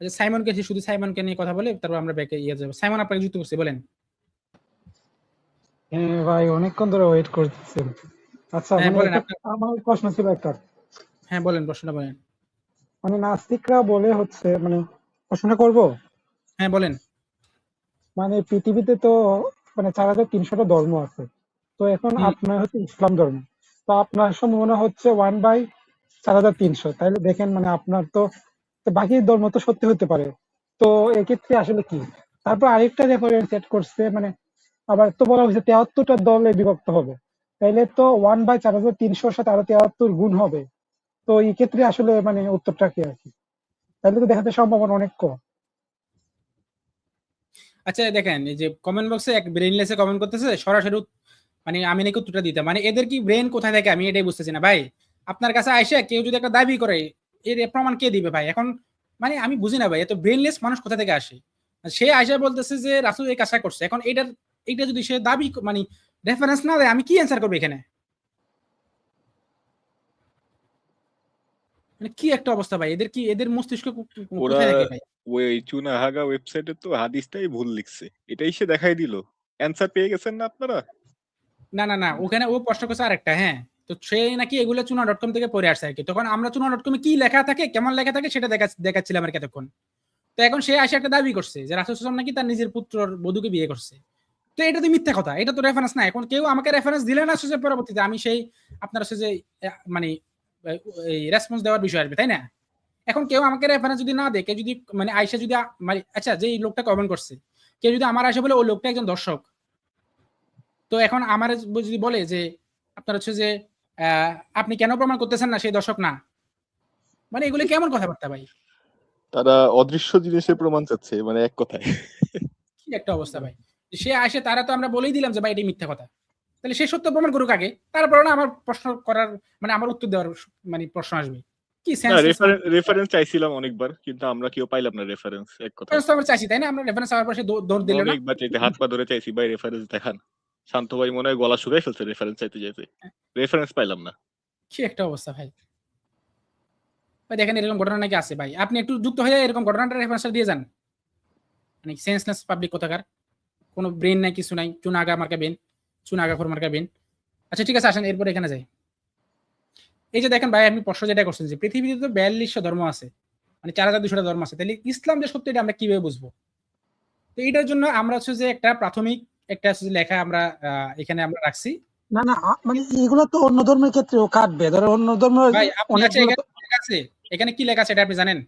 আচ্ছা সাইমনকে, শুধু সাইমনকে নিয়ে কথা বলে তারপর আমরা ব্যাকে ইয়ে যাবো। সাইমন আপনাকে যুক্ত করছে, বলেন। হ্যাঁ ভাই, অনেকক্ষণ ধরে ওয়েট করতেছেন। আচ্ছা, হ্যাঁ মানে বলেন একটা আপনার। আমার প্রশ্ন ছিল একটা। হ্যাঁ বলেন, প্রশ্নটা বলেন। মানে নাস্তিকরা বলে হচ্ছে, মানে প্রশ্নটা করব, হ্যাঁ বলেন। মানে পৃথিবীতে তো মানে 4300টা ধর্ম আছে। তো এখন হুম। আপনার হচ্ছে ইসলাম ধর্ম। তো আপনার সম্ভাবনা হচ্ছে 1/4300। তাইলে দেখেন, মানে আপনার তো তো বাকি ধর্ম তো সত্যি হতে পারে। তো এক্ষেত্রে আসলে কি? তারপর আরেকটা রেফারেন্স সেট করছে, মানে আবার তো বলা হয়েছে 73টা দলে বিভক্ত হবে। তাইলে তো 1/4300 সাথে আরো 73 গুণ হবে। তো এই ক্ষেত্রে আসলে মানে উত্তরটা কি আর কি? তাহলে তো দেখাতে সম্ভাবনা অনেক কম। আচ্ছা দেখেন, এই যে কমেন্ট বক্সে এক ব্রেইনলেসে কমেন্ট করতেছে সরাসরি মানে আমি নাকি উত্তরটা দিতে, মানে এদের কি ব্রেন কোথায় থাকে আমি এটাই বুঝতেছি না ভাই। আপনার কাছে আইসে কেউ যদি একটা দাবি করে, এর প্রমাণ কে দিবে ভাই এখন? মানে আমি বুঝি না ভাই, এত ব্রেনলেস মানুষ কোথা থেকে আসে? সে আইসা বলতেছে যে রাসূল এই কাজটা করছে, এখন এইটা যদি সে দাবি মানে রেফারেন্স না দেয়, আমি কি অ্যান্সার করবো এখানে? মানে কি একটা অবস্থা ভাই, এদের কি, এদের মস্তিষ্ক ওরা কোথায় থাকে ভাই? ওই চুনাহাগা ওয়েবসাইটে তো হাদিসটাই ভুল লিখছে, এটাই সে দেখাই দিল। অ্যান্সার পেয়ে গেছেন না আপনারা? না না না, ওখানে ও প্রশ্ন করছে আরেকটা। হ্যাঁ, তো সে নাকি এগুলো চুনা.কম থেকে পড়ে আসছে আর কি। তখন আমরা চুনা.কমে কি লেখা থাকে, কেমন লেখা থাকে সেটা দেখাচ্ছিলাম আর কি এতক্ষণ। তো এখন সে আসে একটা দাবি করছে যে রাসূল সাল্লাল্লাহু আলাইহি ওয়াসাল্লাম নাকি তার নিজের পুত্রর বধূকে বিয়ে করছে। তো এটা তো মিথ্যা কথা, এটা তো রেফারেন্স না। এখন কেউ আমাকে রেফারেন্স দিলে না, সে পরবর্তীতে আমি সেই আপনার হচ্ছে যে মানে এই রেসপন্স দেওয়ার বিষয় আসবে, তাই না? এখন কেউ আমাকে রেফারেন্স যদি না দেয়, কেউ যদি মানে আয়সা যদি মানে আচ্ছা যে এই লোকটা কমেন্ট করছে, কেউ যদি আমার আসে বলে ওই লোকটা একজন দর্শক, তো এখন আমার যদি বলে যে আপনার হচ্ছে যে আহ, আপনি কেন প্রমাণ করতেছেন না সেই দর্শক না, মানে এগুলো কেমন কথাবার্তা ভাই? তারা অদৃশ্য জিনিসের প্রমাণ চাচ্ছে, মানে এক কথায়। কি একটা অবস্থা ভাই। সে আসে, তারা তো আমরা বলেই দিলাম যে ভাই এটি মিথ্যা কথা, তাহলে সে সত্য প্রমাণ করুক আগে, তারপর না আমার প্রশ্ন করার মানে আমার উত্তর দেওয়ার মানে প্রশ্ন আসবে। কি না, সেন্সলেস মানুষ। রেফারেন্স চাইছিলাম অনেকবার, কিন্তু আমরা কেউ পাইলাম না রেফারেন্স, এক কথায়। রেফারেন্স তো আমরা চাইছি, তাই না? আমরা রেফারেন্স চাওয়ার পর সে দৌড় দিল না। অনেকবার চাইতে হাত পা ধরে চাইছি, ভাই রেফারেন্স দেখান। শান্ত ভাই মনে হয় গলা শুকাই ফেলছে রেফারেন্স চাইতে চাইতে, রেফারেন্স পাইলাম না। কি একটা অবস্থা ভাই। ভাই দেখেন এরকম ঘটনা নাকি আছে ভাই, আপনি একটু যুক্ত হয়ে এরকম ঘটনাটা রেফারেন্সটা দিয়ে যান। মানে সেন্সলেস পাবলিক কোথাকার, কোনো ব্রেন নাই, কিছু নাই, চুনাগা মার্কা বেন, চুনাগা খোর মার্কা বেন। আচ্ছা ঠিক আছে, আসেন এরপর এখানে যাই। এই যে দেখেন ভাই, আপনি প্রশ্ন যেটা করছেন যে পৃথিবীতে তো 4200 ধর্ম আছে, মানে 4200টা ধর্ম আছে, তাহলে ইসলাম যে সত্য এটা আমরা কিভাবে বুঝবো? তো এটার জন্য আমরা হচ্ছে যে একটা প্রাথমিক একটা হচ্ছে যে লেখা আমরা এখানে আমরা রাখছি। না না, মানে এগুলো তো অন্য ধর্মের ক্ষেত্রেও কাটবে, ধরো অন্য ধর্মের ভাই আপনি আচ্ছা অনেকগুলো এখানে কি লেখা আছে, এখানে কি লেখা আছে এটা আপনি জানেন?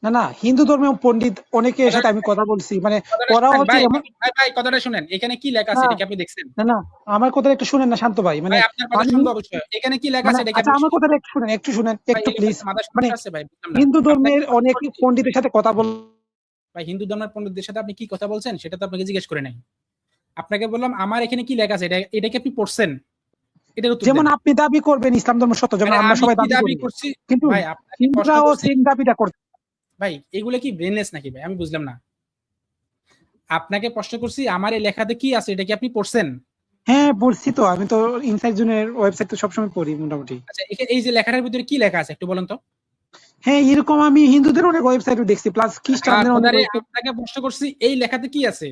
না না, হিন্দু ধর্মীয় পণ্ডিত অনেকের সাথে আমি কথা বলছি, মানে কথাটা ওরা শুনেন হচ্ছে ভাই, এমন। ভাই ভাই কথাটা শুনেন, এখানে কি লেখা আছে না এটা কি আপনি দেখছেন? না না, আমার কথা একটু শুনেন না শান্ত ভাই, মানে ভাই আপনার কথা আমি শুনবো অবশ্যই, এখানে কি লেখা মানে আছে এটা কি আচ্ছা আপনি আমার কথাটা একটু শুনেন, একটু শুনেন, ভাই একটু এখানে প্লিজ। মাথা মানে সমস্যা আছে ভাই, বুঝলাম না। হিন্দু আপনাকে ধর্মের প্রশ্ন অনেক করছি, পণ্ডিতের সাথে কথা বল। ভাই হিন্দু ধর্মের পণ্ডিতদের সাথে আপনি কি কথা বলছেন সেটা তো আপনাকে জিজ্ঞেস করে নাই। আপনাকে বললাম আমার এখানে কি লেখা আছে, এটা কি আপনি পড়ছেন? এটার উত্তর যেমন দেন। আপনি দাবি করবেন ইসলাম ধর্ম সত্য, যেমন আরে আমরা আমি সবাই কি দাবি দাবি করি, করছি? কিন্তু ভাই আপনাকে প্রশ্ন হিন্দুরাও করছি, সেম দাবিটা করছে। ভাই এগুলো কি ব্রেনলেস নাকি ভাই? আমি বুঝলাম না। আপনাকে প্রশ্ন করছি আমার এই লেখাতে কি আছে এটা কি আপনি পড়ছেন? হ্যাঁ বলছি তো, আমি তো ইনসাইড জোনের ওয়েবসাইট তো সবসময় পড়ি মোটামুটি। আচ্ছা এই যে লেখাটার ভিতরে কি লেখা আছে একটু বলেন তো। হ্যাঁ, এরকম আমি হিন্দুদের অনেক ওয়েবসাইটও দেখছি, প্লাস খ্রিস্টানদের অনেক খোদারে ওয়েবসাইট। আপনাকে প্রশ্ন করছি এই লেখাতে কি আছে?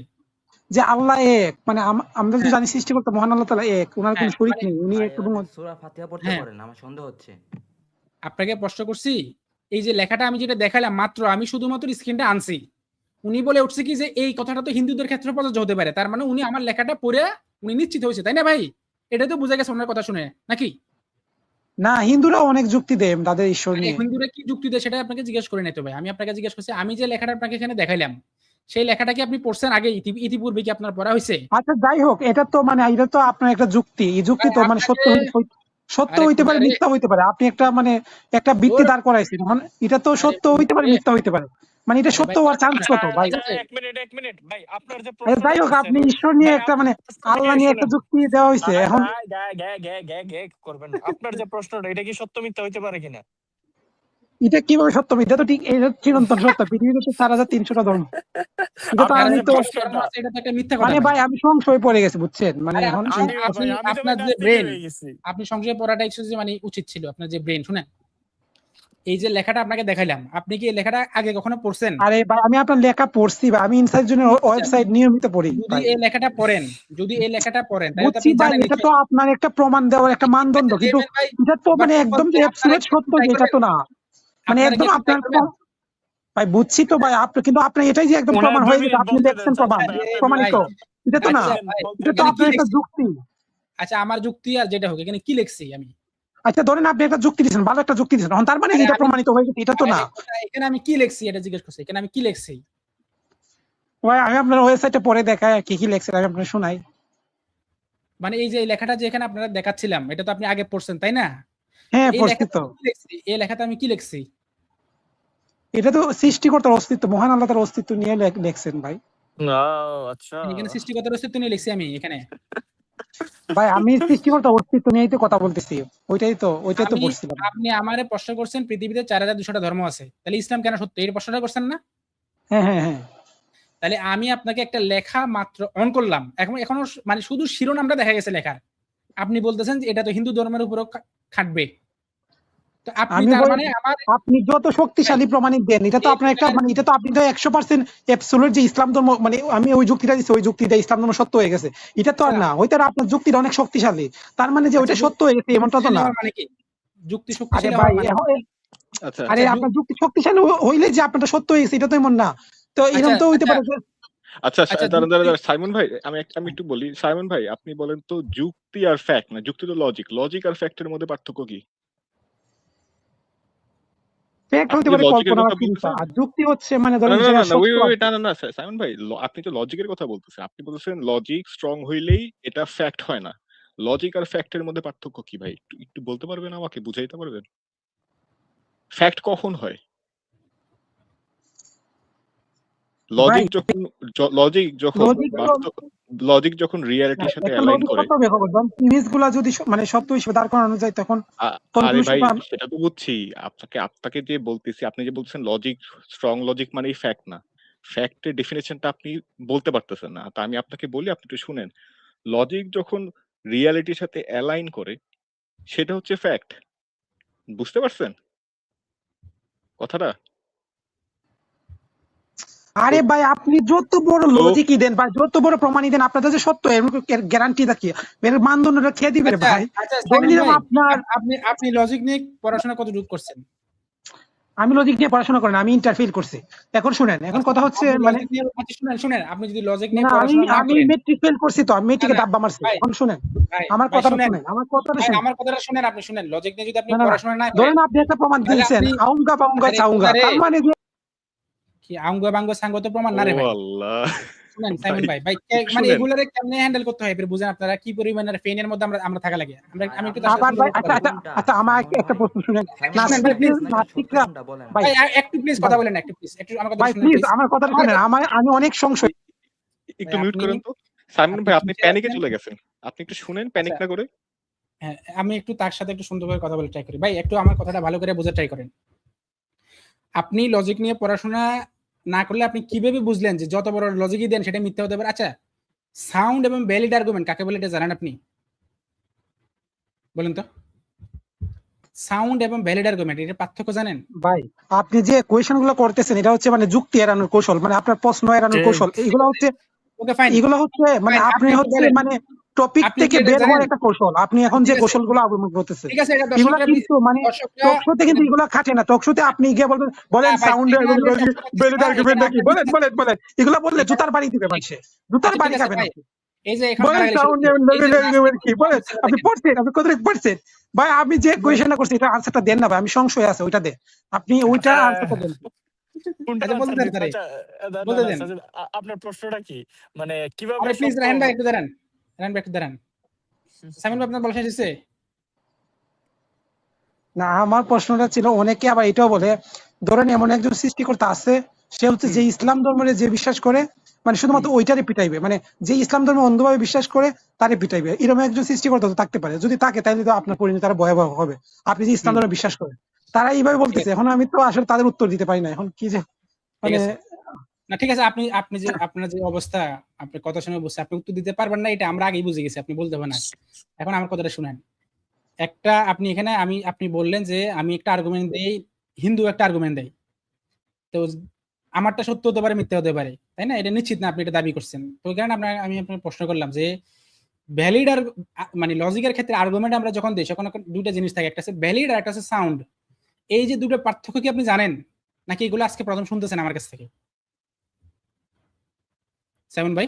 যে আল্লাহ এক, মানে আমরা যদি হ্যাঁ জানি সৃষ্টিকর্তা মহান আল্লাহ তাআলা এক, ওনার কোনো হ্যাঁ শরীক মানে নেই, উনি ভাই এক এবং ওখানে সূরা ফাতিহা পড়তে হ্যাঁ বলেন, আমার সন্দেহ হচ্ছে। আপনাকে প্রশ্ন করছি এই যে লেখাটা আমি যেটা দেখালাম মাত্র, আমি শুধুমাত্র স্ক্রিনটা আনছি। উনি বলে উঠছে কি যে এই কথাটা তো হিন্দুদের ক্ষেত্রে প্রযোজ্য হতে পারে, তার মানে উনি আমার লেখাটা পড়ে উনি নিশ্চিত হয়েছে, তাই না ভাই? এটা তো বুঝা গেছে ওনার কথা শুনে নাকি? না, হিন্দুরা অনেক যুক্তি দেয় তাদের ঈশ্বর আরে নিয়ে। হিন্দুরা কি যুক্তি দেয় সেটা আপনাকে জিজ্ঞেস করে নাই তো ভাই, আমি আপনাকে জিজ্ঞেস করছি আমি যে লেখাটা আপনাকে এখানে দেখাইলাম সেই লেখাটা কি আপনি পড়ছেন আগে, ইতিপূর্বে কি আপনার পড়া হয়েছে? আচ্ছা যাই হোক, এটা তো মানে এটা তো আপনার একটা যুক্তি, এই যুক্তি ভাই তো মানে আপনাকে সত্য আরে হইতে পারে, খুদারে, মিথ্যা হইতে পারে। আপনি একটা মানে একটা বৃত্তি ওর দাঁড় করাইছেন, মানে এটা তো আরে সত্য হইতে পারে, বন্ধুরে, মিথ্যা হইতে পারে। মানে এটা আরে সত্য ভাই হওয়ার চান্স কথা কত ভাই? ঠিক আছে। এক মিনিট ভাই, আপনার যে আচ্ছা, প্রশ্নটা যাই হোক, করছেন আপনি ঈশ্বর নিয়ে ভাই, একটা আপনার মানে প্রশ্নটা আল্লাহ নিয়ে একটা শুনেন যুক্তি দেওয়া হয়েছে ভাই এখন। ভাই, গে করবেন না। আপনার যে প্রশ্নটা এটা কি সত্য মিথ্যা হইতে পারে কিনা? এটা কিভাবে সত্য? এটা তো ঠিক, এটা চিরন্তন সত্য, পৃথিবীতে তো 4300টা ধর্ম। এটা তো আপনার আমি আপনার যে যে তো ধর্ম প্রশ্নটা আছে এটা তো একটা মিথ্যা কথা মানে ভাই। ভাই আমি সংশয় পড়ে গেছি, বুঝছেন, মানে আরে এখন আপনি আমিও আপনি ভাই, আমি তো ভাই আপনার যে নাস্তিকই ব্রেন, হয়ে গেছি। আপনি সংশয় পড়াটা হচ্ছে যে মানে উচিত ছিল, আপনার যে ব্রেন শুনেন এই যে লেখাটা আপনাকে দেখাইলাম, আপনি কি এই লেখাটা আগে কখনো পড়ছেন? আরে ভাই আমি আপনার লেখা পড়ছি ভাই, আমি ইনসাইড জোনের ওয়েবসাইট নিয়মিত পড়ি যদি ভাই। এই লেখাটা পড়েন, যদি এই লেখাটা পড়েন তাহলে তো বুঝছি আপনি ভাই, জানেন এটা তো আপনার একটা প্রমাণ দেওয়ার একটা মানদণ্ড, কিন্তু লেভেল ভাই। এটা তো মানে বাট একদম যে আপনারা অ্যাবসলিউট কি সত্য ট্রাই যে এটা তো করবেন? না, মানে আপনারা একদম কি ট্রাই আপনার করবেন? ভাই বুঝছি তো ভাই, আপনি কিন্তু আপনি এটাই যে একদম ওনার প্রমাণ 2 হয়ে গেছে, মিনিট আপনি বলতে দেন দেখছেন প্রমাণ, সাজ্জাদ ভাই, আপনার 2 ভাই, প্রমাণিত, এটা তো না, আচ্ছা ভাই, এটা তো এখানে কি আপনার একটা লিখছি? যুক্তি। আচ্ছা আমার যুক্তি আর যেটা হোক, এখানে কি লিখছি আমি? আচ্ছা ধরেন আপনি একটা যুক্তি দিচ্ছেন, ভালো একটা যুক্তি দিচ্ছেন, তার মানে আরে এটা আমি প্রমাণিত হয়ে গেছে, এটা তো না। এখানে আমি কি লিখছি এটা জিজ্ঞেস করছি, এখানে আমি কি লিখছি? ভাই আমি আপনার ওয়েবসাইটে পড়ে দেখাই কি কি লেখছেন, আমি আপনার শোনাই। মানে এই যে এই লেখাটা যে এখানে আপনারা দেখাচ্ছিলাম, এটা তো আপনি আগে পড়ছেন তাই না? হ্যাঁ এই পড়ছি লেখাটা তো। আমি কি লিখছি? এই লেখাতে আমি কি লিখছি? এটা তো সৃষ্টিকর্তার অস্তিত্ব, মহান আল্লাহ তার অস্তিত্ব নিয়ে লেখছেন ভাই। আচ্ছা। এখানে সৃষ্টিকর্তার অস্তিত্ব নিয়ে লিখছি আমি এখানে। ভাই আমি সৃষ্টিকর্তার অস্তিত্ব নিয়েই তো কথা বলতেছি, ওইটাই তো আমি পড়ছিলাম। আপনি আমারে প্রশ্ন করছেন পৃথিবীতে 4200টা ধর্ম আছে, তাহলে ইসলাম কেন সত্য, এই প্রশ্নটা করছেন না? হ্যাঁ হ্যাঁ হ্যাঁ। তাহলে আমি আপনাকে একটা লেখা মাত্র অন করলাম, এখনো মানে শুধু শিরোনামটা দেখা গেছে লেখার, আপনি বলতেছেন যে এটা তো হিন্দু ধর্মের উপরও খাটবে। তো আপনি আমি তার বল, মানে আমার আপনি যত শক্তিশালী প্রমাণিত দেন, এটা তো আপনার একটা মানে এটা তো আপনি তো 100% অ্যাবসলিউট যে ইসলাম ধর্ম, মানে আমি ওই যুক্তিটা দিচ্ছি, ওই যুক্তিটা ইসলাম ধর্ম সত্য হয়ে গেছে, এটা তো আর না, ওইটা আপনার যুক্তিটা অনেক শক্তিশালী, তার মানে যে ওইটা সত্য হয়ে গেছে এমনটা তো না। মানে কি যুক্তি আরে শক্তিশালী ভাই হওয়ার মানে কি? আচ্ছা আরে আচ্ছা আপনার যুক্তি শক্তিশালী হইলে যে আপনারটা সত্য হয়ে গেছে এটা তো এমন না, তো এরকম তো হইতে আচ্ছা পারে যে আচ্ছা আচ্ছা দাঁড়ান যুক্তি সাইমন ভাই, আমি একটু বলি। সাইমন ভাই আপনি বলেন তো, যুক্তি আর ফ্যাক্ট, না যুক্তি তো লজিক আর ফ্যাক্টের মধ্যে পার্থক্য কি? ফ্যাক্ট হইতে আপনি যে পারে লজিকের কল্পনা বা কথা চিন্তা, বলতেছেন, আর যুক্তি হচ্ছে মানে না ধরেন না যেটা না না সত্য আর কি। না না না সাইমন ভাই, আপনি তো লজিকের কথা বলতেছেন, আপনি বলতেছেন লজিক স্ট্রং হইলেই এটা ফ্যাক্ট হয় না। লজিক আর ফ্যাক্টের মধ্যে পার্থক্য কি ভাই? একটু একটু বলতে পারবেন, আমাকে বুঝাইতে পারবেন? ফ্যাক্ট কখন হয়? ভাই লজিক যখন লজিক বাস্তব, লজিক যখন রিয়ালিটির সাথে একটা অ্যালাইন লজিক করে। কত হবে খবর, যখন জিনিস গুলা যদি মানে সত্য হিসেবে দাঁড় করানো যায় তখন আরে কনক্লুশন। ভাই সেটা তো বুঝছি, আপনাকে যে বলতেছি, আপনি যে বলছেন লজিক, স্ট্রং লজিক মানেই ফ্যাক্ট না। ফ্যাক্টের ডেফিনিশনটা আপনি বলতে পারতেছেন না। তা আমি আপনাকে বলি, আপনি একটু শুনেন। লজিক যখন রিয়ালিটির সাথে অ্যালাইন করে, সেটা হচ্ছে ফ্যাক্ট। বুঝতে পারছেন কথাটা? তো আরে ভাই আপনি যত বড় তো লজিকই দেন বা যত বড় প্রমাণই দেন, আপনাদের যে সত্য এর গ্যারান্টিটা কি, এর মানদণ্ডটা খেয়ে দিবে রে আচ্ছা ভাই। আচ্ছা ধরে সাইমন নিলাম ভাই, আপনার, আপনি আপনি লজিক নিয়ে পড়াশোনা কতটুকু করছেন? আমি লজিক নিয়ে পড়াশোনা করেন, আমি ইন্টারফেল করছি। এখন শুনেন, এখন আচ্ছা কথা হচ্ছে আপনি মানে লজিক নিয়ে, আচ্ছা শুনেন শুনেন, আপনি যদি লজিক নিয়ে মানে আমি পড়াশোনা না আমি করেন, মেট্রিক ফেল করছি, তো আমি না মেট্রিকে না ডাব্বা মারছি। ভাই, এখন শুনেন ভাই আমার ভাই কথাটা, শুনেন, শুনেন আমার কথাটা ভাই শুনেন। আমার কথাটা শুনেন, আপনি শুনেন, লজিক নিয়ে যদি আপনি না না না, পড়াশোনা না করেন ধরেন আপনি একটা প্রমাণ তাহলে দিয়েছেন আপনি, আউঙ্গা বাউঙ্গা আরে চাউঙ্গা, আরে তার মানে যে কি আঙ্গ বাঙ্গ সাঙ্গ তো প্রমাণ ও না রে ভাই। আল্লাহ শুনেন ভাই, সাইমন ভাই, ভাই একটু মানে শুনেন। এগুলারে কেমনে হ্যান্ডেল করতে হয় এবার বুঝেন আপনারা কি পরিমাণের ফেনের মধ্যে আমরা আমরা থাকা লাগে। আমি একটু তার সাথে আবার সুন্দর ভাই, করে কথা আচ্ছা বলি। আচ্ছা আচ্ছা, আমার একটা প্রশ্ন শুনেন। শুনেন ভাই প্লিজ, নাস্তিকরা ভাই, ভাই একটু প্লিজ কথা ভাই বলেন, একটু প্লিজ একটু আমার ভাই কথা শুনেন প্লিজ প্লিজ। আমার কথাটা শুনেন, আমি অনেক সংশয়। একটু ভাই মিউট আপনি করেন তো। সাইমন আপনি ভাই আপনি কিসে প্যানিকে আছেন? চলে গেছেন। আপনি একটু শুনেন, আচ্ছা প্যানিক না করে। হ্যাঁ, আমি একটু তার সাথে একটু সুন্দর করে কথা বলে ট্রাই করি। ভাই একটু আমার কথাটা ভালো করে বোঝার ট্রাই করেন। আপনি লজিক নিয়ে পড়াশোনা না করলে আপনি কিভাবে বুঝলেন যে যত বড় লজিকই দেন সেটা মিথ্যা হতে পারে? আচ্ছা সাউন্ড এবং ভ্যালিড আর্গুমেন্ট কাকে বলে এটা জানেন আপনি? বলেন তো। সাউন্ড এবং ভ্যালিড আর্গুমেন্ট এর পার্থক্য জানেন? ভাই আপনি যে কোয়েশন গুলো করতেছেন এটা হচ্ছে মানে যুক্তি এড়ানোর কৌশল, মানে আপনার প্রশ্ন এড়ানোর কৌশল, ঠিক আছে। Okay fine. এগুলো হচ্ছে মানে ফাইন আপনি আপনি একটু হচ্ছে বলেন। মানে টপিক আপনি কি থেকে এটা বের জানেন? হওয়ার একটা কৌশল, আপনি এখন আচ্ছা যে ঠিক আছে। কৌশলগুলো অবলম্বন করতেছেন ঠিক আছে এটা এগুলা দর্শকরা কিন্তু মানে দর্শকরা টকশোতে কিন্তু এগুলা খাটে না। টকশোতে আপনি গিয়ে বলবেন, না বলেন ভাই সাউন্ড এখানে আমরা টকশো করতেছি ভ্যালিড না, আর্গুমেন্ট এখানে নাকি, আমরা বলেন ডিসকাস বলেন বলেন, এগুলা বললে এখানে জুতার বাড়ি দিবে মানুষে, জুতার আচ্ছা ঠিক বাড়ি আছে খাবেন ভাই। আপনি। এই যে এখন বলেন গালাগালি শুরু সাউন্ড করলেন। এই যে ভ্যালিড আর্গুমেন্ট কি বলেন, নাস্তিক আপনি দেখেন। পড়ছেন, আপনি কত পড়ছেন ভাই, আমি যে বলেন। কোয়েশনটা করছি এটা আনসারটা দেন না ভাই, আমি সংশয় আছে ওইটা দেন, আপনি ওইটা আনসারটা দেন। কোনটা আচ্ছা বলতে আনসার দেন দিব? তারে। আচ্ছা না বলতে না দেন। সাজ্জাদ, আপনার প্রশ্নটা কি? মানে কিভাবে আরে প্লিজ সত্য রাহেন ভাই একটু দাঁড়ান। রাহেন ভাই একটু দাঁড়ান। সামিন ভাই আপনার বলা শেষ হইছে? না আমার প্রশ্নটা ছিল, অনেকে আবার এটাও বলে, ধরেন এমন একজন সৃষ্টিকর্তা আছে, সে হচ্ছে হুম, যে ইসলাম ধর্মে যে বিশ্বাস করে মানে হুম। শুধুমাত্র ওইটারে পিটাইবে, মানে যে ইসলাম ধর্মে অন্ধভাবে বিশ্বাস করে তারে পিটাইবে, এরকম একজন সৃষ্টিকর্তা তো থাকতে পারে, যদি থাকে তাহলে তো আপনার পরিণতি তারা ভয়াবহ হবে, আপনি যে ইসলাম হুম, ধর্মে বিশ্বাস করেন। তারা এইভাবে ঠিক বলতেছে, আছে, এখন আমি তো আসলে তাদের উত্তর দিতে পারি না, এখন কি যে ঠিক মানে আছে। না ঠিক আছে, আপনি আপনি যে আপনার যে অবস্থা, আপনি কথা শুনে বুঝছি আপনি উত্তর দিতে পারবেন না, এটা আমরা আগেই বুঝে গেছি, আপনি বলতে হবে না। এখন আমার কথাটা শুনেন। একটা আপনি এখানে আপনি বললেন যে আমি একটা আর্গুমেন্ট দেই হিন্দু একটা আর্গুমেন্ট দেয়, তো আমারটা সত্য হতে পারে, মিথ্যা হতে পারে, তাই না? এটা নিশ্চিত না আপনি এটা দাবি করছেন। তো ওই কারণে আমি আপনাকে প্রশ্ন করলাম যে ভ্যালিড আর মানে লজিকের ক্ষেত্রে আর্গুমেন্ট আমরা যখন দিই তখন দুইটা জিনিস থাকে, একটা হচ্ছে ভ্যালিড আর একটা হচ্ছে সাউন্ড। এই যে দুটো পার্থক্য কি আপনি জানেন, নাকি এগুলো আজকে প্রথম শুনতেছেন আমার কাছ থেকে? সাইমন ভাই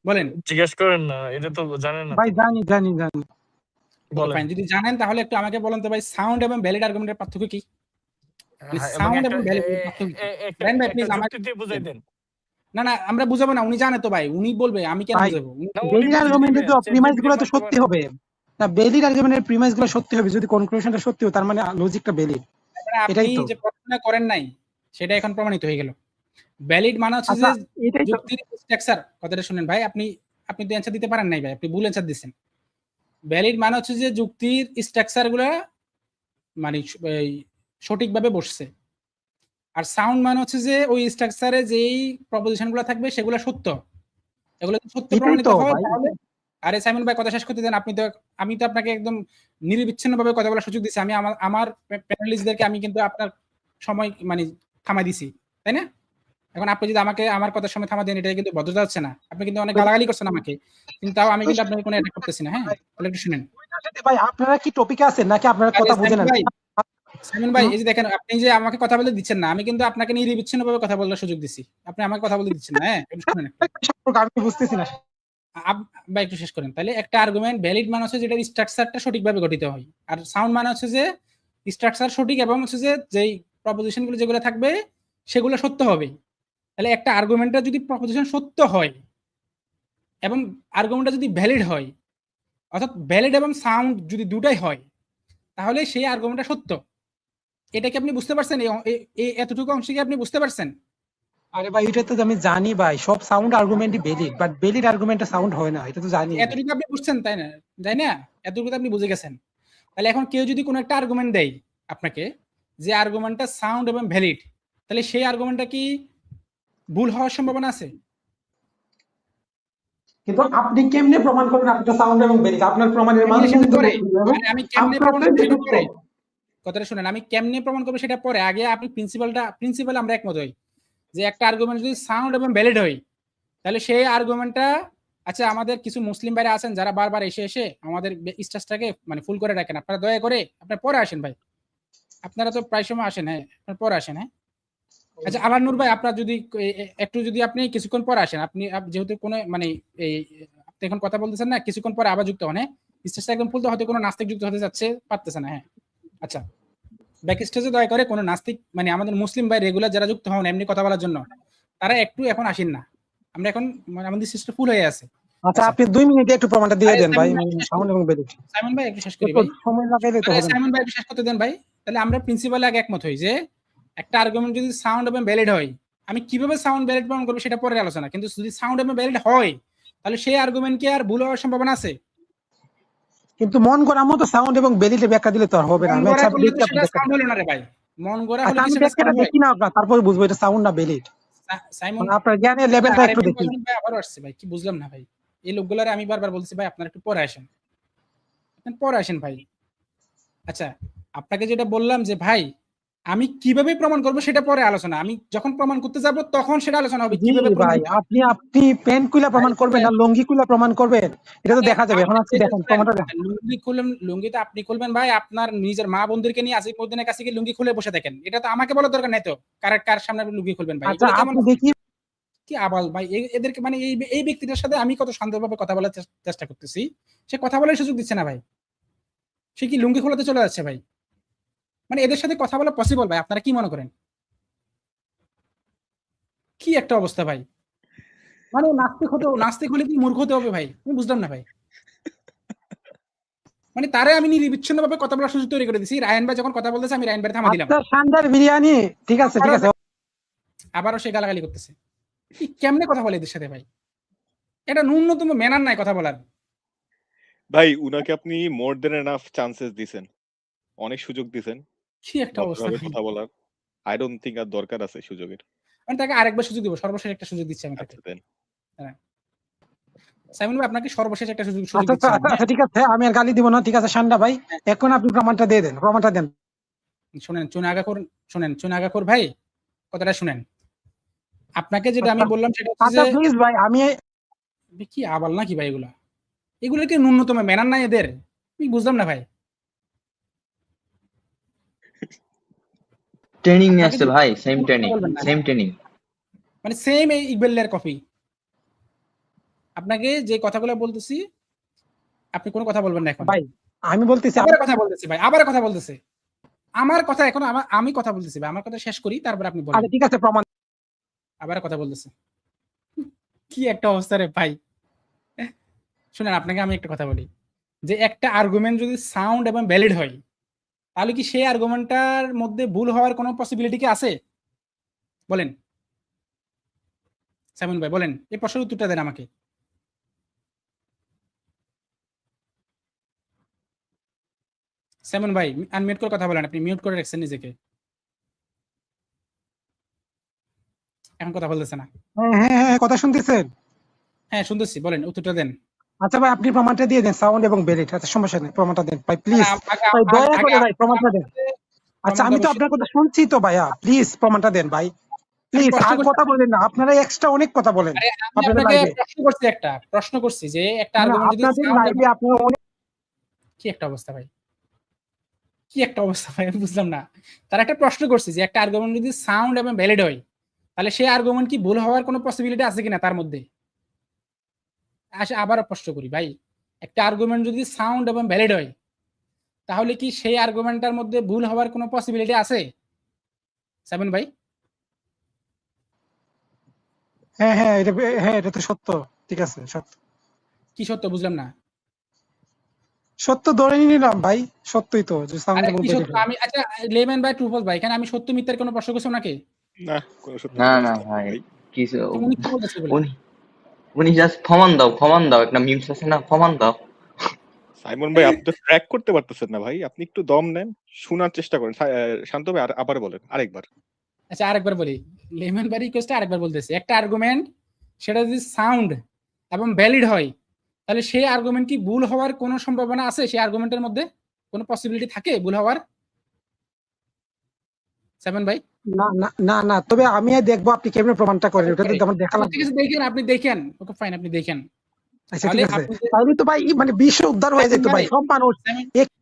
বলেন। জিজ্ঞেস করেন না, এটা তো জানেন না ভাই তো। জানি জানি জানি বলেন। ফাইন, যদি জানেন তাহলে একটু আমাকে বলেন তো ভাই, সাউন্ড এবং ভ্যালিড আর্গুমেন্টের পার্থক্য কি? হ্যাঁ, এবং সাউন্ড একটা এবং ভ্যালিড পার্থক্য কি? একটা রায়হান ভাই একটা প্লিজ আমাকে, যুক্তি দিয়ে বুঝাই দেন। না না আমরা বুঝাবো না, উনি জানে তো ভাই, উনি বলবে, আমি কেন ভাই। বুঝাবো? না, উনি বেলির বুঝিয়ে আর্গুমেন্টের দিবে, তো প্রিমাইস ChatGPT গুলো তো মারতে সত্যি পারে। হবে না, বেলির আর্গুমেন্টের প্রিমাইস গুলো সত্যি হবে, যদি কনক্লুশনটা সত্যি হয় তার মানে লজিকটা বেলিড, মানে আপনি এটাই তো। যে প্রশ্ন করেন নাই সেটা এখন প্রমাণিত হয়ে গেল। ভ্যালিড মানে হচ্ছে আচ্ছা যে এটাই তো। যুক্তির স্ট্রাকচার। কথাটা শুনেন ভাই, আপনি আপনি তো অ্যান্সার দিতে পারেন নাই ভাই, আপনি ভুল অ্যান্সার দিচ্ছেন। ভ্যালিড মানে হচ্ছে যে যুক্তির স্ট্রাকচার গুলা মানে এই সঠিকভাবে বসছে। আর সাউন্ড মানে হচ্ছে যে ওই স্ট্রাকচারে যেই প্রপোজিশন গুলো থাকবে সেগুলো সত্য, এগুলো যদি সত্য এটাই প্রমাণিত তো হয় ভাই। তাহলে। আরে সাইমন ভাই কথা শেষ করতে দেন, আপনি তো, আমি তো আপনাকে একদম নিরবিচ্ছিন্ন ভাবে কথা বলার সুযোগ দিচ্ছি। আমি আমার আমার প্যানেলিস্টদেরকে আমি কিন্তু আপনার সময় মানে থামাই দিছি, তাই না? এখন আপনি যদি আমাকে আমার কথার সময় থামা দেন, এটা কিন্তু ভদ্রতা হচ্ছে না। আপনি কিন্তু অনেক গালাগালি করছেন আমাকে, কিন্তু তাও আমি কিন্তু আপনাকে কোনো অ্যাটাক করতেছি না। হ্যাঁ, তাহলে একটু শুনেন। ভাই আপনারা কি টপিকে আছেন নাকি আপনারা আরে কথা বুঝে সাইমন নেন? ভাই, সাইমন ভাই এই যে দেখেন, আপনি যে আমাকে কথা বলতে দিচ্ছেন না, আমি কিন্তু আপনাকে নিরবিচ্ছিন্ন ভাবে কথা বলার সুযোগ দিচ্ছি, আপনি আমাকে কথা বলতে দিচ্ছেন না। হ্যাঁ, একটু শুনেন একটু। আমি বুঝতেছি না। ভাই একটু শেষ করেন। তাহলে একটা আর্গুমেন্ট ভ্যালিড মানে হচ্ছে যেটার স্ট্রাকচারটা সঠিকভাবে গঠিত হয়, আর সাউন্ড মানে হচ্ছে যে স্ট্রাকচার সঠিক এবং হচ্ছে যে যেই প্রপোজিশন গুলো যেগুলো থাকবে সেগুলো সত্য হবে। তাহলে একটা আর্গুমেন্টের যদি প্রপোজিশন সত্য হয় এবং আর্গুমেন্টটা যদি ভ্যালিড হয়, অর্থাৎ ভ্যালিড এবং সাউন্ড যদি দুটাই হয়, তাহলে সেই আর্গুমেন্টটা সত্য। এটা কি আপনি বুঝতে পারছেন? এই এতটুকু অংশ কি আপনি বুঝতে পারছেন? আরে ভাই এটা তো আমি জানি ভাই, সব সাউন্ড আর্গুমেন্টই ভ্যালিড, বাট ভ্যালিড আর্গুমেন্টে সাউন্ড হয় না, এটা তো জানি আমি। এতটুকু আপনি বুঝছেন, তাই না? তাই না? এতটুকু তো আপনি বুঝে গেছেন। তাহলে এখন কেউ যদি কোনো একটা আর্গুমেন্ট দেয় আপনাকে, যে আর্গুমেন্টটা সাউন্ড এবং ভ্যালিড, তাহলে সেই আর্গুমেন্টটা কি ভুল হওয়ার সম্ভাবনা আছে? কিন্তু আপনি কেমনে প্রমাণ করবেন আপনার সাউন্ড এবং ভ্যালিড? আপনার প্রমাণের কেমনে সেটা মানদণ্ড তো পরে, দেখতে হবে। মানে আমি কেমনে আপনার প্রমাণ তো করবো এটা সেটা সত্য। পরে। কথাটা শুনেন, আমি কেমনে প্রমাণ করবো সেটা পরে। আগে আপনি প্রিন্সিপাল আমরা একমত হই যে একটা আর্গুমেন্ট যদি সাউন্ড এবং ভ্যালিড হয়, তাহলে সেই আর্গুমেন্টটা, আচ্ছা আমাদের কিছু মুসলিম ভাইরা আছেন যারা বারবার এসে এসে আমাদের স্টেজটাকে মানে ফুল করে রাখেন, আপনারা দয়া করে আপনারা পরে আসেন ভাই, আপনারা তো প্রায় সময় আসেন। হ্যাঁ, আপনারা পরে আসেন। হ্যাঁ, আচ্ছা আবার নূর ভাই, আপনার যদি একটু যদি আপনি কিছুক্ষণ পরে আসেন, আপনি যেহেতু কোনো মানে এই আপনি এখন কথা বলতেছেন না, কিছুক্ষণ পরে আবার যুক্ত হন। হ্যাঁ, স্টেজটা একদম ফুল, তো হয়তো কোনো নাস্তিক যুক্ত হতে যাচ্ছে, পারতেছে না। হ্যাঁ, আচ্ছা ব্যাক স্টেজে দয়া করে কোনো নাস্তিক মানে আমাদের মুসলিম ভাই রেগুলার যারা যুক্ত হন এমনি কথা বলার জন্য, তারা একটু এখন আসেন না। আমরা এখন মানে আমাদের স্টেজটা ফুল হয়ে আছে। আচ্ছা আচ্ছা আপনি 2 মিনিটে একটু প্রমাণটা দিয়ে আরে দেন ভাই, সাইমন ভাই একটু শেষ সাউন্ড করি, এবং ভ্যালিড। সাইমন ভাই একটু শেষ করি এত ভাই। সময় লাগাইলে তো আরে হবে না। সাইমন ভাই একটু শেষ করতে দেন ভাই। তাহলে আমরা প্রিন্সিপাল আগে একমত হই যে একটা আর্গুমেন্ট যদি সাউন্ড এবং ভ্যালিড হয়, আমি কিভাবে সাউন্ড ভ্যালিড প্রমাণ করবো সেটা পরে আলোচনা, কিন্তু যদি সাউন্ড এবং ভ্যালিড হয় তাহলে সেই আর্গুমেন্ট কি আর ভুল হওয়ার সম্ভাবনা আছে? কিন্তু মন করার মতো সাউন্ড এবং ভ্যালিডের ব্যাখ্যা দিলে তো আর হবে না, মন আমি গড়া একসাথে করলে তো দেখি আপনি সেটা ব্যাখ্যা সাউন্ড দেন। হলো না রে ভাই। মন গড়া হলে আচ্ছা কি আমি সেটা ব্যাখ্যাটা সাউন্ড হয়? দেখি না আপনার, তারপরে বুঝবো এটা সাউন্ড না ভ্যালিড। সাইমন মানে আপনার জ্ঞানের লেভেলটা একটু আরেবিয়ান দেখি। ভার্সন ভাই আবারও আসছে ভাই, কি বুঝলাম না ভাই। এই লোকগুলারে আমি বারবার বলছি ভাই আপনারা একটু পরে আসেন, আপনি পরে আসেন ভাই। আচ্ছা আপনাকে যেটা বললাম যে ভাই আমি কিভাবে প্রমাণ করবো সেটা পরে আলোচনা, আমি যখন প্রমাণ করতে যাব তখন সেটা আলোচনা হবে জি কিভাবে প্রমাণ ভাই, করতে হবে। আপনি আপনি প্যান্ট খুলে ভাই প্রমাণ করবেন শুনেন, না লুঙ্গি খুলে প্রমাণ করবেন, এটা তো মানে দেখা যাবে। এখন আপনি আপনি যেটা দেখেন শুনেন, প্রমাণটা দেখেন। লুঙ্গি খুলবেন, লুঙ্গি তো আপনি খুলবেন ভাই, আপনার নিজের মা বোনদেরকে নিয়ে আসিফ উদ্দিনের কাছে গিয়ে লুঙ্গি খুলে বসে থাকেন, এটা তো আমাকে বলার দরকার নাই তো কার সামনে আপনি লুঙ্গি খুলবেন ভাই, আচ্ছা এগুলো কেমন আপনি দেখি। কি আবাল ভাই। এদেরকে মানে এই ব্যক্তিটার সাথে আমি কত শান্তভাবে কথা বলার চেষ্টা করতেছি, সে কথা বলার সুযোগ দিচ্ছে না ভাই, সে কি লুঙ্গি খোলাতে চলে যাচ্ছে ভাই। মানে এদের সাথে কথা বলা পসিবল ভাই? আপনারা কি মনে করেন? কি একটা অবস্থা ভাই। মানে নাস্তিক হলে কি মূর্খ হতে হবে ভাই? আমি বুঝলাম না ভাই। মানে তারে আমি নিরবিচ্ছিন্ন ভাবে কথা বলার সুযোগ তৈরি করে দিছি। রায়হান ভাই যখন কথা বলতেছে আমি রায়হান ভাই থামা দিলাম, আচ্ছা সান্দার বিরিয়ানি, ঠিক আছে ঠিক আছে। আবারও সে গালাগালি করতেছে। কি কেমনে কথা বলে এদের সাথে ভাই? এটা ন্যূনতম ম্যানার নাই কথা বলার। ভাই উনাকে আপনি মোর দেন এনাফ চান্সেস দিছেন, অনেক সুযোগ দিছেন কি একটা অবস্থা ভদ্রভাবে ভাই। কথা বলার। আই ডোন্ট থিংক আর দরকার আছে সুযোগের। আমি তাকে আরেকবার সুযোগ দিব, সর্বশেষ একটা সুযোগ দিচ্ছি আমি তাকে। আচ্ছা দেন। হ্যাঁ। সাইমন ভাই আপনাকে সর্বশেষ একটা সুযোগ আচ্ছা আচ্ছা দিচ্ছিলাম, আচ্ছা হ্যাঁ? আচ্ছা, ঠিক আছে, আমি আর গালি দিব না, ঠিক আছে শান্ডা ভাই, এখন আপনি প্রমাণটা দিয়ে দেন, প্রমাণটা দেন। শুনেন চুনাগাখোর ভাই, কথাটা শুনেন। আপনাকে যেটা আমি আচ্ছা বললাম সেটা হচ্ছে আচ্ছা যে প্লিজ ভাই, আমি কি আবাল নাকি ভাই এগুলা? এগুলো কি ন্যূনতম ম্যানার নাই এদের? আমি বুঝলাম না ভাই। ট্রেনিং নিয়ে আপনাকে আসছে যে ভাই, সেম কোনো কথা ট্রেনিং, বলবেন না, সেম হ্যাঁ? ট্রেনিং। মানে সেম এই ইকবালের কপি। আপনাকে যে কথাগুলো বলতেছি আপনি কোনো কথা বলবেন না এখন। ভাই আমি বলতেছি আবার কথা বলতেছি ভাই, আবার কথা বলতেছে। আমার কথা এখন আমি কথা বলতেছি ভাই। আমার কথা শেষ করি তারপর আপনি বলেন। আচ্ছা ঠিক আছে, প্রমাণ। আবার কথা বলতেছে। কি একটা অবস্থা রে ভাই। শুনেন আপনাকে আমি একটা কথা বলি। যে একটা আর্গুমেন্ট যদি সাউন্ড এবং ভ্যালিড হয় তাহলে কি সেই আর্গুমেন্টটার মধ্যে ভুল হওয়ার কোনো পসিবিলিটি কি আছে? বলেন। সাইমন ভাই বলেন। এই প্রশ্নের উত্তরটা দেন আমাকে। সাইমন ভাই আনমিউট করে কথা বলেন। আপনি মিউট করে রাখছেন নিজেকে। এখন কথা বলতেছে না। হ্যাঁ হ্যাঁ হ্যাঁ, কথা শুনতেছেন? হ্যাঁ শুনতেছি, বলেন উত্তরটা দেন। আচ্ছা ভাই, আপনি প্রমাণটা দিয়ে দেন, সাউন্ড এবং বেরিট। আচ্ছা সমস্যা নেই, প্রমাণটা দেন ভাই, না, প্লিজ। না, ভাই দয়া আগে করে ভাই প্রমাণটা আমার দেন। সাথে আচ্ছা প্রমাণ আমি তো দেওয়া আপনার কথা শুনছি তো ভাইয়া, প্লিজ প্রমাণটা দেন ভাই, আমি প্লিজ। প্রশ্ন আর করছি। কথা বলেন না, আপনারা এক্সট্রা অনেক কথা বলেন আরে আমি আপনাদের আপনাকে লাইভে। প্রশ্ন করছি যে একটা মানে আর্গুমেন্ট যদি আপনাদের সাউন্ড এবং লাইভে আপনারা অনেক। কি একটা অবস্থা ভাই, কি একটা অবস্থা ভাই, আমি বুঝলাম না। তার একটা প্রশ্ন করছি যে একটা আর্গুমেন্ট যদি সাউন্ড এবং ভ্যালিড হয় তাহলে সেই আর্গুমেন্ট কি ভুল হওয়ার কোনো পসিবিলিটি আছে কিনা তার মধ্যে? আসে আবার প্রশ্ন করি ভাই, একটা আর্গুমেন্ট যদি সাউন্ড এবং ভ্যালিড হয় তাহলে কি সেই আর্গুমেন্টটার মধ্যে ভুল হওয়ার কোনো পসিবিলিটি আছে? সাইমন ভাই হ্যাঁ হ্যাঁ, এটা হ্যাঁ, এটা তো সত্য, ঠিক আছে, সত্য কি সত্য বুঝলাম না। সত্য ধরে নিলাম ভাই, সত্যই তো যে সাউন্ড আরে এবং কি বেরিট সত্য? হয়। আমি আচ্ছা লেমন ভাই ট্রুফল ভাই, এখানে আমি সত্য মিথ্যার কোনো প্রশ্ন করছি ওনাকে? না, কোনো সত্য না মিথ্যা না প্রশ্ন ভাই, ভাই। কিছু তো উনি কি বলতেছে বলে? উনি উনি জাস্ট ফমান দাও, ফমান দাও, একটা মিমস আছে না, ফমান দাও। সাইমন ভাই আপনি তো ট্র্যাক করতে পারতেছেন না ভাই। আপনি একটু দম নেন, শোনার চেষ্টা করেন। শান্ত ভাই আবার বলেন আরেকবার। আচ্ছা আরেকবার বলি। লেমন ভাই রিকোয়েস্টে আরেকবার বলতেছি, একটা আর্গুমেন্ট সেটা যদি সাউন্ড এবং ভ্যালিড হয় তাহলে সেই আর্গুমেন্ট কি ভুল হওয়ার কোনো সম্ভাবনা আছে? সেই আর্গুমেন্টের মধ্যে কোনো পসিবিলিটি থাকে ভুল হওয়ার? সেভেন ভাই না না না না, তবে আমি দেখবো আপনি কেমনে প্রমাণটা করেন, ওটা তো আমার দেখা আচ্ছা লাগবে। ঠিক আছে দেখেন, আপনি দেখেন, ওকে ফাইন, আপনি দেখেন। আচ্ছা তাহলে ঠিক আছে, আপনি যে তাহলে তো ভাই মানে বিশ্ব উদ্ধার হয়ে যেত ভাই, সব মানুষ। এক-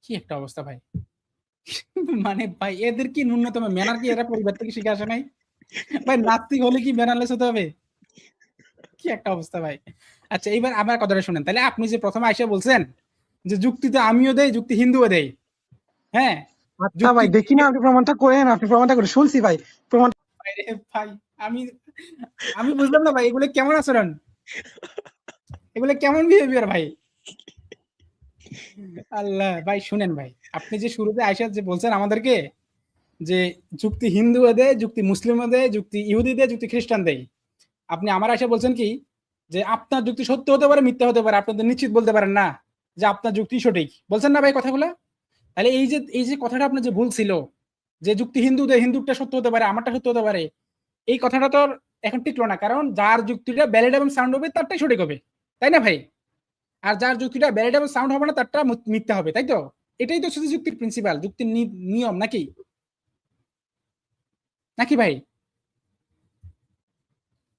কি একটা অবস্থা ভাই। মানে ভাই এদের কি ন্যূনতম ম্যানার কি এরা পরিবার থেকে শিখে আসে নাই? ভাই নাস্তিক হলে কি ম্যানারলেস হতে হবে? কি একটা অবস্থা ভাই। আচ্ছা এইবার আমার কথাটা শুনেন। তাহলে আপনি যে প্রথমে আইসা বলছেন যে যুক্তিতে আমিও দেই, যুক্তি হিন্দুও দেই, হ্যাঁ? আচ্ছা ভাই দেখি না, আপনি প্রমাণটা করেন, আপনি প্রমাণটা করে শুনছি ভাই, প্রমাণ। ভাই আমি আমি বুঝলাম না ভাই, এগুলো কেমন আচরণ, এগুলো কেমন বিহেভিয়ার ভাই? আল্লাহ ভাই শুনেন ভাই, আপনি যে শুরুতে আইসা যে বলছেন আমাদেরকে যে যুক্তি হিন্দু দেয়, যুক্তি মুসলিম দেয়, যুক্তি ইহুদি দেয়, যুক্তি খ্রিস্টান দেয়, আপনি আমার আইসা বলছেন কি যে আপনার যুক্তি সত্য হতে পারে মিথ্যা হতে পারে, আপনি তো নিশ্চিত বলতে পারেন না যে আপনার যুক্তি সঠিক, বলছেন না ভাই কথাগুলো? তাহলে এই যে কথাটা আপনার যে ভুল ছিল যে যুক্তি হিন্দু দেয়, হিন্দুরটা সত্য হতে পারে, আমারটা সত্য হতে পারে, এই কথাটা তো এখন টিকলো না, কারণ যার যুক্তিটা ভ্যালিড এবং সাউন্ড হবে তারটাই সঠিক হবে, তাই না ভাই? আর যার যুক্তিটা ভ্যালিড এবং সাউন্ড হবে না তারটা মিথ্যা হবে, তাই তো? এটাই তো শুধু যুক্তির প্রিন্সিপাল, যুক্তির নিয়ম, নাকি নাকি ভাই?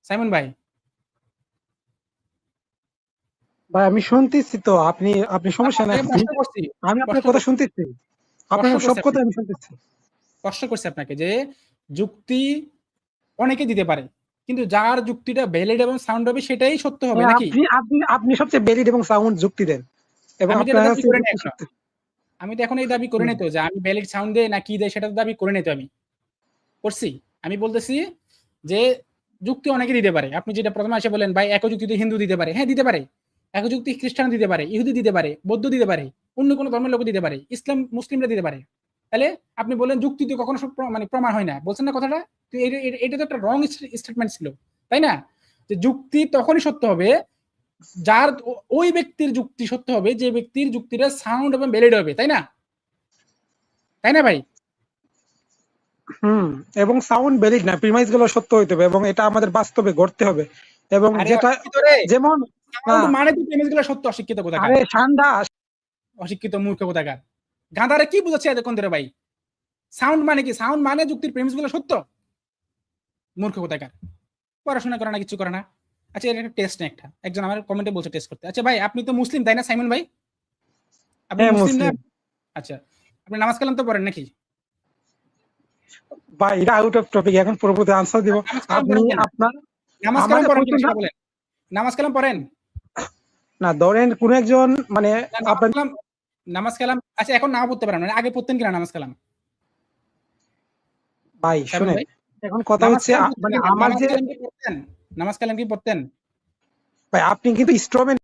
সাইমন ভাই ভাই আমি শুনতেছি তো, আপনি আপনি সমস্যা নাই, আপনাকে প্রশ্ন করছি, আমি আপনার প্রশ্ন কথা করছি, শুনতেছি, আপনার প্রশ্ন সব করছি কথা আপনাকে, আমি শুনতেছি। প্রশ্ন করছি আপনাকে যে যুক্তি অনেকে দিতে পারে কিন্তু যার যুক্তিটা ভ্যালিড এবং সাউন্ড হবে সেটাই সত্য হবে, হ্যাঁ, নাকি? আপনি আপনি আপনি সবচেয়ে ভ্যালিড এবং সাউন্ড যুক্তি দেন, এবং আমি তো এটা আপনার দাবি হচ্ছে করে নি যুক্তি এখনো, সত্য। আমি তো এখন এই দাবি করে হুম। নি তো যে আমি ভ্যালিড সাউন্ড দেয় না কি দেয় সেটা তো দাবি করে নি তো, আমি করছি। আমি বলতেছি যে যুক্তি অনেকে দিতে পারে, আপনি যেটা প্রথমে এসে বলেন ভাই এক যুক্তি তো হিন্দু দিতে পারে, হ্যাঁ দিতে পারে। এক যুক্তি খ্রিস্টান দিতে পারে, ইহুদি দিতে পারে, বৌদ্ধ দিতে পারে, অন্য কোনো ধর্মের লোক দিতে পারে, ইসলাম মুসলিমরা দিতে পারে। তাহলে আপনি বলেন যুক্তি তো কখনো মানে প্রমাণ হয় না, বলছেন না কথাটা? তো এটা তো একটা রং স্টেটমেন্ট ছিল, তাই না? যে যুক্তি তখনই সত্য হবে যার ওই ব্যক্তির যুক্তি সত্য হবে যে ব্যক্তির যুক্তিটা সাউন্ড এবং ভ্যালিড হবে, তাই না? তাই না ভাই? হুম, এবং সাউন্ড ভ্যালিড না, প্রিমাইস গুলো সত্য হইতে হবে, এবং এটা আমাদের বাস্তবে ঘটতে হবে, এবং আরে যেটা অশিক্ষিত রে, যেমন সাউন্ড মানে তো প্রেমিসগুলো সত্য, অশিক্ষিত কোথাকার, আরে ঠান্ডা অশিক্ষিত মূর্খ কোথাকার। গাধারে কি বুঝাচ্ছে এতক্ষণ ধরে ভাই? সাউন্ড মানে কি? সাউন্ড মানে যুক্তির প্রেমিসগুলো সত্য, মূর্খ কোথাকার। পড়াশোনা করে না, কিছু করে না। আচ্ছা, এটা একটা টেস্ট না একটা, একজন আমার কমেন্টে বলছে টেস্ট করতে। আচ্ছা ভাই, আপনি তো মুসলিম তাই না সাইমন ভাই? আপনি হ্যাঁ মুসলিম না? মুসলিম আচ্ছা, আপনি নামাজ কালাম তো পড়েন নাকি? ভাই, এটা আউট অফ টপিক, এখন পরবর্তী আনসার দিব। নামাজ কালাম আপনি পড়েন কিনা? আপনার নামাজ কালাম আমাদের পড়েন কিনা প্রশ্নটা সেটা বলেন। নামাজ কালাম পড়েন না, ধরেন কোন একজন মানে না? নামাজ আপনার কালাম, নামাজ কালাম আচ্ছা এখন নাও পড়তে পারেন, মানে আগে পড়তেন কিনা নামাজ কালাম? ভাই সাইমন শুনেন, ভাই, এখন কথা নামাজ হচ্ছে কালাম পড়তেন মানে কিনা? আমার নামাজ যে কালাম কি পড়তেন? নামাজ কালাম কি পড়তেন? ভাই, আপনি কিন্তু স্ট্রমেন,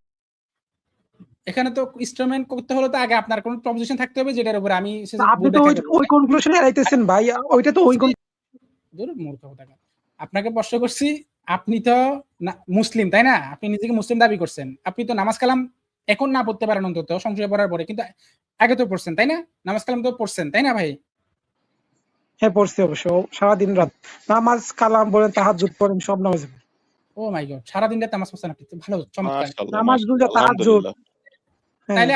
এখানে তো ইনস্ট্রুমেন্ট করতে হলে তো আগে আপনার কোন প্রপোজিশন থাকতে হবে যেটার উপরে আমি আপনি ভুল তো ব্যাখ্যা ওই করব। ওই কনক্লুশনে এড়াইতেছেন ভাই, ওইটা তো ওই দূর মূর্খ কোথাকার। আপনাকে প্রশ্ন করছি, আপনি তো মুসলিম তাই না? আপনি নিজেকে মুসলিম দাবি করছেন, আপনি তো নামাজ কালাম এখন না পড়তে পারেন অন্তত সংশয় পড়ার পরে, কিন্তু আগে তো পড়ছেন তাই না? নামাজ কালাম তো পড়ছেন তাই না ভাই? হ্যাঁ পড়ছি অবশ্য, সারাদিন রাত নামাজ কালাম বলেন, তাহাজ্জুদ পড়েন, সব নামাজ ও মাই গড, সারাদিন রাত নামাজ পড়ছেন আপনি, তো ভালো, চমৎকার। মাশাআল্লাহ, নামাজ গুলো মাশাআল্লাহ, তাহাজ্জুদ। আলহামদুলিল্লাহ। হ্যাঁ তাইলে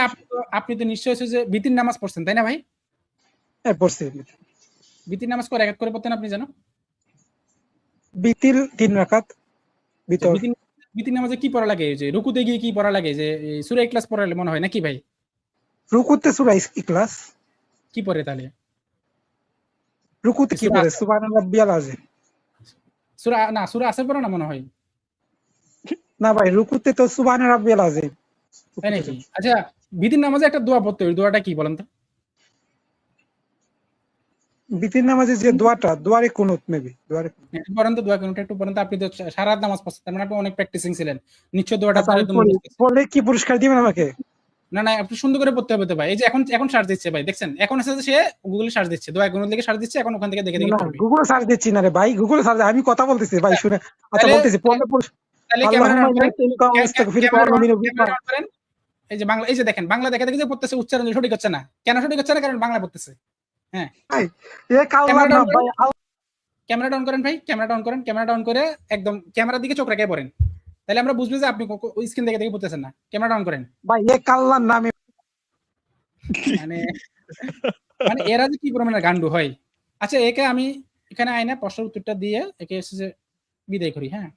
আপনি তো নিশ্চয় হচ্ছে যে বিতির নামাজ পড়ছেন তাই না ভাই? হ্যাঁ পড়ছি। বিতির নামাজ করে এক এক করে পড়তেন আপনি জানো? বিতির 3 রাকাত আচ্ছা, ভিতর। বিতির নামাজে কি পড়া লাগে? যে রুকুতে গিয়ে কি পড়া লাগে? যে সূরা ইখলাস পড়ালে মনে হয় নাকি ভাই? রুকুতে সূরা ইখলাস, কি পড়ে তাহলে? রুকুতে কি সূরা পড়ে? সুবহান রাব্বিয়াল আযীম। সূরা আসর পড়ে না মনে হয়, না ভাই, রুকুতে তো সুবহান রাব্বিয়াল আযীম। তাই নাকি? আচ্ছা, বিতির নামাজে একটা দোয়া পড়তে হয়, দোয়াটা কি বলেন তো? বিতির নামাজে যে দোয়াটা, দোয়ারে কুনুত মেবি, দোয়ারে কুনুত। পড়েন তো দোয়া, কোনটা একটু পড়েন তো। আপনি তো সারা রাত নামাজ পড়ছেন, তার মানে আপনি অনেক প্র্যাকটিসিং ছিলেন, নিশ্চয় দোয়াটা আচ্ছা আপনার আমি একদম পড়ি, মুখস্থ আছে। পড়লে কি পুরস্কার দিবেন আমাকে? না না, আপনি সুন্দর করে পড়তে হবে তো ভাই। এই যে এখন সার্চ দিচ্ছে ভাই, দেখছেন? এখন এসে সে গুগলে সার্চ দিচ্ছে, দোয়া গুণের দিকে সার্চ দিচ্ছে, এখন ওখান থেকে দেখে দেখে না পড়বে। গুগলে সার্চ দিচ্ছি না রে ভাই, গুগলে সার্চ, আমি কথা বলতেছি ভাই, শুনে। আচ্ছা তাহলে বলতেছি, পড়লে তাহলে ক্যামেরা আল্লাহুম্মা অন করেন, ইন্নাকা আস্তাগফিরুকা ওয়া আতুবু ইলাইক। ক্যামেরা অন করেন। এই যে বাংলা, এই যে দেখেন বাংলা দেখে দেখে যে পড়তেছে, উচ্চারণ সঠিক হচ্ছে না। কেন সঠিক হচ্ছে না? কারণ বাংলা পড়তেছে। হ্যাঁ, ভাই এ কাল্লার ক্যামেরাটা না অন করেন, ভাই, ক্যামেরাটা অন করেন ভাই, ক্যামেরাটা অন করেন, ক্যামেরাটা অন করে একদম ক্যামেরার দিকে চোখ রেখে পড়েন, তাহলে আমরা বুঝবো যে আপনি ওই স্ক্রিন দেখে দেখে পড়তেছেন না। ক্যামেরাটা অন করেন। ভাই এ কাল্লার নামে মানে মানে এরা যে কি পরিমাণে গান্ডু হয়। আচ্ছা, একে আমি এখানে আইনা প্রশ্নের উত্তরটা দিয়ে একে এসে যে বিদায় করি। হ্যাঁ,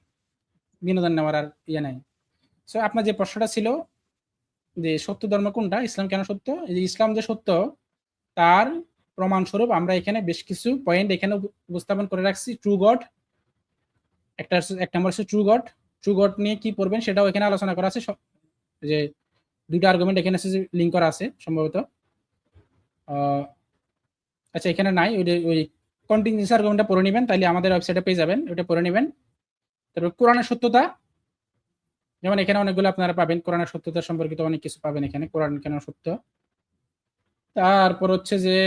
বিনোদন নেওয়ার আর ইয়ে নাই। সো আপনার যে প্রশ্নটা ছিল যে সত্য ধর্ম কোনটা, ইসলাম কেন সত্য, এই যে ইসলাম যে সত্য তার প্রমাণস্বরূপ আমরা এখানে বেশ কিছু পয়েন্ট এখানে উপস্থাপন করে রাখছি। ট্রু গড, এক নম্বর হচ্ছে ট্রু গড। ট্রু গড নিয়ে কি পড়বেন সেটাও এখানে আলোচনা করা আছে। যে দুইটা আর্গুমেন্ট এখানে লিঙ্ক করা আছে সম্ভবত। আচ্ছা, এখানে নাই, ওই কন্টিনিউয়াস আর্গুমেন্টটা পড়ে নেবেন, তাহলে আমাদের ওয়েবসাইটে পেয়ে যাবেন, ওটা পড়ে নেবেন। তারপর কোরআনের সত্যতা, যেমন এখানে অনেকগুলো আপনারা পাবেন, কোরআনের সত্যতা সম্পর্কিত অনেক কিছু পাবেন এখানে, কোরআন কেন সত্য। তারপর হচ্ছে যে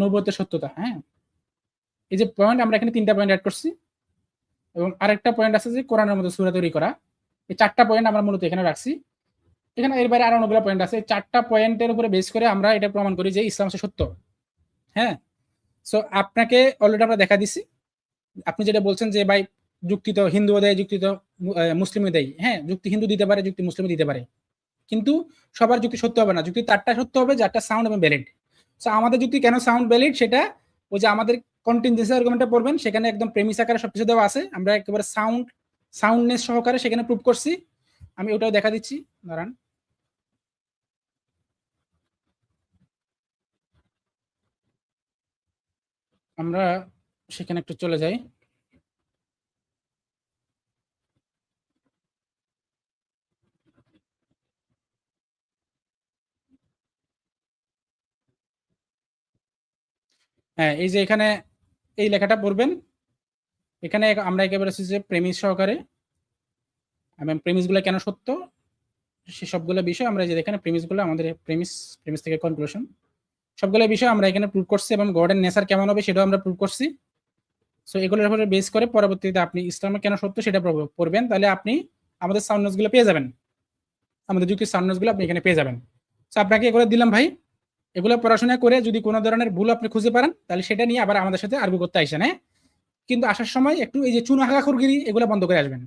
নবুয়তের সত্যতা। হ্যাঁ, এই যে পয়েন্ট আমরা এখানে 3টা পয়েন্ট অ্যাড করছি, এবং আরেকটা পয়েন্ট আছে যে কোরআনের মধ্যে সূরা তৈরি করা। এই 4টা পয়েন্ট আমরা মূলত এখানে রাখছি। এখানে এর বাইরে আরো অনেকগুলো পয়েন্ট আছে। 4টা পয়েন্টের উপরে বেস করে আমরা এটা প্রমাণ করি যে ইসলাম হচ্ছে সত্য। হ্যাঁ, সো আপনাকে অলরেডি আমরা দেখা দিছি। আপনি যেটা বলছেন যে ভাই যুক্তি তো হিন্দুও দেয়, যুক্তি তো মুসলিমও দেয়। হ্যাঁ, যুক্তি হিন্দু দিতে পারে, যুক্তি মুসলিমও দিতে পারে, কিন্তু সবার যুক্তি সত্য হবে না। যুক্তি তারটা সত্য হবে যারটা সাউন্ড এবং ভ্যালিড। সো আমাদের যুক্তি কেন সাউন্ড ভ্যালিড, সেটা ওই যে আমাদের কন্টিনজেন্সি আর্গুমেন্টটা পড়বেন, সেখানে একদম প্রেমিস আকারে সবকিছু দেওয়া আছে। আমরা একেবারে সাউন্ডনেস সহকারে সেখানে প্রুভ করছি। আমি ওটাও দেখা দিচ্ছি, দাঁড়ান। আমরা সেখানে একটু চলে যাই। হ্যাঁ, এই যে এখানে এই লেখাটা পড়বেন, এখানে আমরা একেবারে যে প্রেমিস সহকারে এবং প্রেমিসগুলো কেন সত্য সে সবগুলো বিষয় আমরা যে এখানে প্রেমিসগুলো আমাদের প্রেমিস থেকে কনক্লুশন সবগুলো বিষয় আমরা এখানে প্রুভ করছি, এবং গডের নেচার কেমন হবে সেটাও আমরা প্রুভ করছি। সো এগুলোর উপরে বেস করে পরবর্তীতে আপনি ইসলামে কেন সত্য সেটা পড়বেন, তাহলে আপনি আমাদের সাউন্ডনেসগুলো পেয়ে যাবেন, আমাদের যুক্তির সাউন্ডনেসগুলো আপনি এখানে পেয়ে যাবেন। সো আপনাকে এগুলো দিলাম ভাই, এগুলো পড়াশোনা করে যদি কোনো ধরনের ভুল আপনি খুঁজে পারেন তাহলে সেটা নিয়ে আবার আমাদের সাথে আর্গু করতে আসেন। হ্যাঁ, কিন্তু আসার সময় একটু এই যে চুনাহাগাখুরগিরি এগুলো বন্ধ করে আসবেন।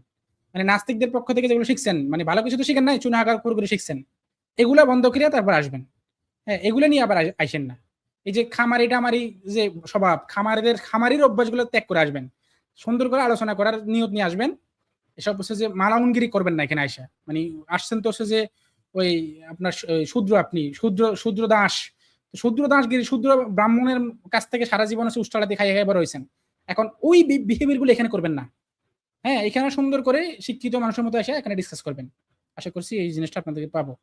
মানে নাস্তিকদের পক্ষ থেকে যেগুলো শিখছেন, মানে ভালো কিছু তো শিখেন নাই, চুনাহাগাখুরগিরি শিখছেন, এগুলা বন্ধ করে তারপর আসবেন। হ্যাঁ, এগুলো নিয়ে আবার আইসেন না। এই যে খামারি টামারি যে স্বভাব, খামারির অভ্যাসগুলো ত্যাগ করে আসবেন, সুন্দর করে আলোচনা করার নিয়ত নিয়ে আসবেন। এসব হচ্ছে যে মালামুনগিরি করবেন না এখানে আইসা। মানে আসছেন তো হচ্ছে যে ওই আপনার শূদ্র, আপনি শূদ্র দাস, শূদ্র দাসগিরি, শূদ্র ব্রাহ্মণের কাছ থেকে সারা জীবন হচ্ছে উষ্টালাতে খাইয়ে খাইয়ে বড় হয়েছেন। এখন ওই বিহেভিয়ার গুলো এখানে করবেন না। হ্যাঁ, এখানে সুন্দর করে শিক্ষিত মানুষের মতো এসে এখানে ডিসকাস করবেন। আশা করছি এই জিনিসটা আপনাদেরকে পাবো।